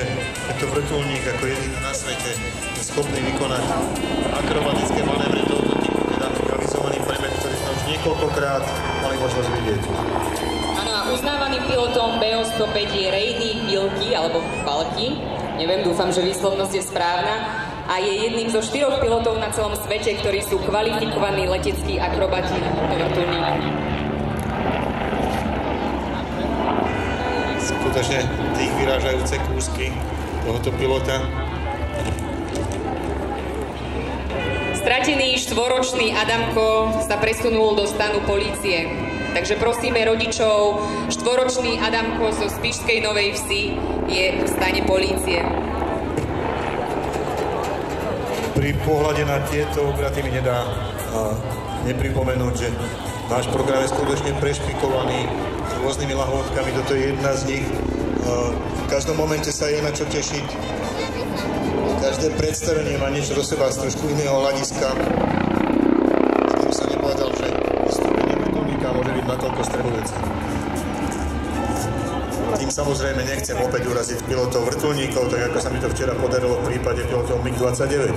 že tento vrtuľník ako jediný na svete je schopný vykonať akrobatické manévre tohoto typu, teda realizovaný premet, ktorý sme už niekoľkokrát mali možnosť vidieť. Áno, a uznávaným pilotom BO-105 je Reini Bilky, alebo Balky, neviem, dúfam, že výslovnosť je správna, a je jedným zo 4 pilotov na celom svete, ktorí sú kvalifikovaní leteckí akrobati tohto vrtuľníku. Skutočne tých vyrážajúce kúsky tohoto pilota. Stratený 4-ročný Adamko sa presunul do stanu polície. Takže prosíme rodičov, 4-ročný Adamko zo Spišskej Novej Vsi je v stane polície. Pri pohľade na tieto obraty mi nedá nepripomenúť, že náš program je skutočne prešpikovaný s rôznymi lahôdkami. Toto je jedna z nich. V každom momente sa je na čo tešiť. Každé predstavenie má niečo do seba z trošku iného hľadiska. Nikdy by som nepovedal, že vystúpenie vrtuľníka môže byť natoľko stredovecké. Tým samozrejme nechcem opäť uraziť pilotov vrtuľníkov, tak ako sa mi to včera podarilo v prípade pilotov MiG-29.